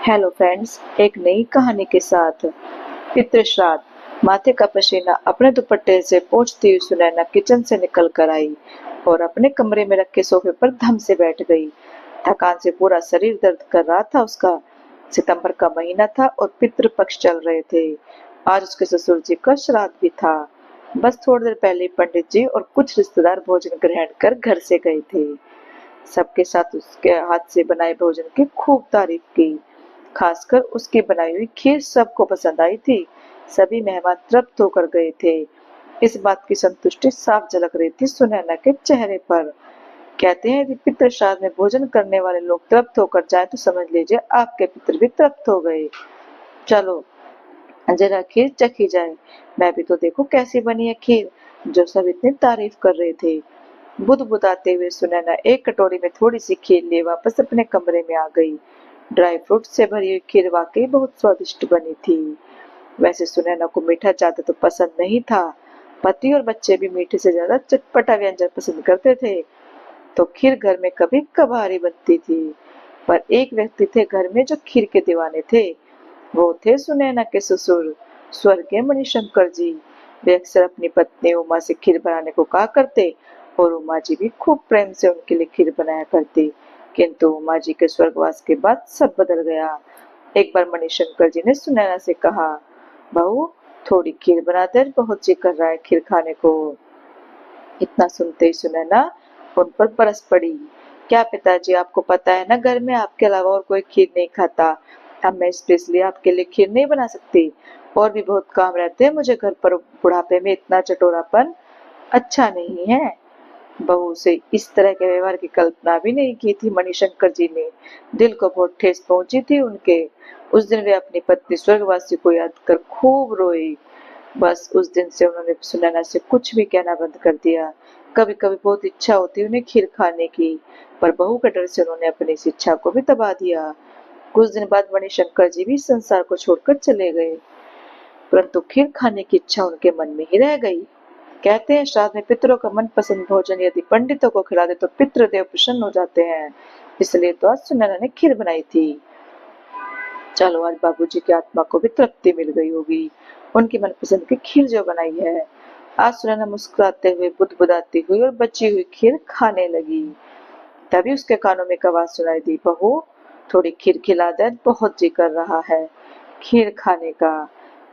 Hello friends, एक नई कहानी के साथ। पितृ श्राद्ध। माथे का पसीना अपने दुपट्टे से पोंछती हुई सुनैना किचन से निकल कर आई और अपने कमरे में रखे सोफे पर धम से बैठ गई। थकान से पूरा शरीर दर्द कर रहा था उसका। सितंबर का महीना था और पितृ पक्ष चल रहे थे। आज उसके ससुर जी का श्राद्ध भी था। बस थोड़ी देर पहले पंडित जी और कुछ रिश्तेदार भोजन ग्रहण कर घर से गए थे। सबके साथ उसके हाथ से बनाए भोजन की खूब तारीफ की। खासकर उसकी बनाई हुई खीर सबको पसंद आई थी। सभी मेहमान तृप्त होकर गए थे। इस बात की संतुष्टि साफ झलक रही थी सुनैना के चेहरे पर। कहते हैं यदि पितृ श्राद्ध में भोजन करने वाले लोग तृप्त होकर जाए तो समझ लीजिए आपके पितृ भी तृप्त हो गए। चलो जरा खीर चखी जाए। मैं भी तो देखो कैसी बनी है खीर, जो सब इतनी तारीफ कर रहे थे। बुदबुदाते हुए सुनैना एक कटोरी में थोड़ी सी खीर लिए वापस अपने कमरे में आ गई। ड्राई फ्रूट से भरी हुई खीर वाकई बहुत स्वादिष्ट बनी थी। वैसे सुनैना को मीठा ज्यादा तो पसंद नहीं था। पति और बच्चे भी मीठे से ज्यादा चटपटा व्यंजन पसंद करते थे, तो खीर घर में कभी कभार ही बनती थी। पर एक व्यक्ति थे घर में जो खीर के दीवाने थे। वो थे सुनैना के ससुर, स्वर्गीय मणिशंकर जी। वे अक्सर अपनी पत्नी उमा से खीर बनाने को कहा करते और उमा जी भी खूब प्रेम से उनके लिए खीर बनाया करती। किंतु उमा जी के स्वर्गवास के बाद सब बदल गया। एक बार मणिशंकर जी ने सुनैना से कहा, बहू थोड़ी खीर बना दे, बहुत जी कर रहा है खीर खाने को। इतना सुनते ही सुनैना उन पर बरस पड़ी। क्या पिताजी, आपको पता है ना घर में आपके अलावा और कोई खीर नहीं खाता। अब मैं स्पेशली आपके लिए खीर नहीं बना सकती। और भी बहुत काम रहते हैं मुझे घर पर, बुढ़ापे में इतना चटोरापन अच्छा नहीं है। बहू से इस तरह के व्यवहार की कल्पना भी नहीं की थी मणिशंकर जी ने। दिल को बहुत ठेस पहुंची थी उनके। उस दिन वे अपनी पत्नी स्वर्गवासी को याद कर खूब रोई। बस उस दिन से उन्होंने सुनैना से कुछ भी कहना बंद कर दिया। कभी कभी बहुत इच्छा होती उन्हें खीर खाने की, पर बहू के डर से उन्होंने अपनी इस इच्छा को भी दबा दिया। कुछ दिन बाद मणिशंकर जी भी संसार को छोड़कर चले गए, परंतु खीर खाने की इच्छा उनके मन में ही रह गई। कहते हैं श्राद्ध में पितरों का मनपसंद भोजन यदि पंडितों को खिला दे तो पितृदेव प्रसन्न हो जाते हैं। इसलिए तो आज सुनैना ने खीर बनाई थी। चलो आज बाबूजी की आत्मा को भी तृप्ति मिल गई होगी, उनकी मनपसंद की खीर जो बनाई है। आज सुनैना मुस्कुराते हुए बुदबुदाती हुई और बची हुई खीर खाने लगी। तभी उसके कानों में एक आवाज सुनाई दी, बहू थोड़ी खीर खिला दे, बहुत जी कर रहा है खीर खाने का।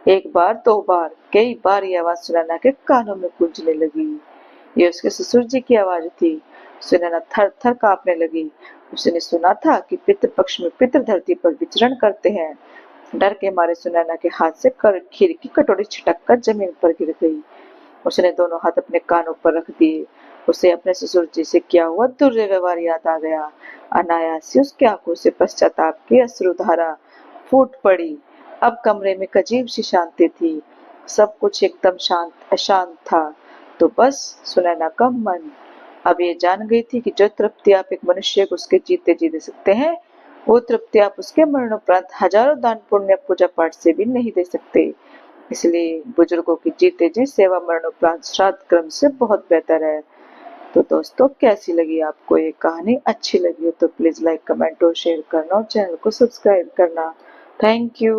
एक बार, दो बार, कई बार ये आवाज सुनैना के कानों में गूंजने लगी। ये उसके ससुर जी की आवाज थी। सुनैना थर थर कांपने लगी। उसने सुना था कि पितृ पक्ष में पितृ धरती पर विचरण करते हैं। डर के मारे सुनैना के हाथ से खीर की कटोरी छिटक कर जमीन पर गिर गई। उसने दोनों हाथ अपने कानों पर रख दिए। उसे अपने ससुर जी से किया हुआ दुर्व्यवहार याद आ गया। अनायास ही उसकी आंखों से पश्चाताप की अश्रुधारा फूट पड़ी। अब कमरे में एक अजीब सी शांति थी। सब कुछ एकदम शांत अशांत था। तो बस सुनैना का मन अब ये जान गई थी कि जो तृप्ति आप एक मनुष्य को उसके जीते जी दे सकते हैं, वो तृप्ति आप उसके मरणोपरांत हजारों दान पुण्य पूजा पाठ से भी नहीं दे सकते। इसलिए बुजुर्गों की जीते जी सेवा मरणोपरांत श्राद्ध क्रम से बहुत बेहतर है। तो दोस्तों, कैसी लगी आपको ये कहानी? अच्छी लगी हो तो प्लीज लाइक, कमेंट और शेयर करना और चैनल को सब्सक्राइब करना। Thank you.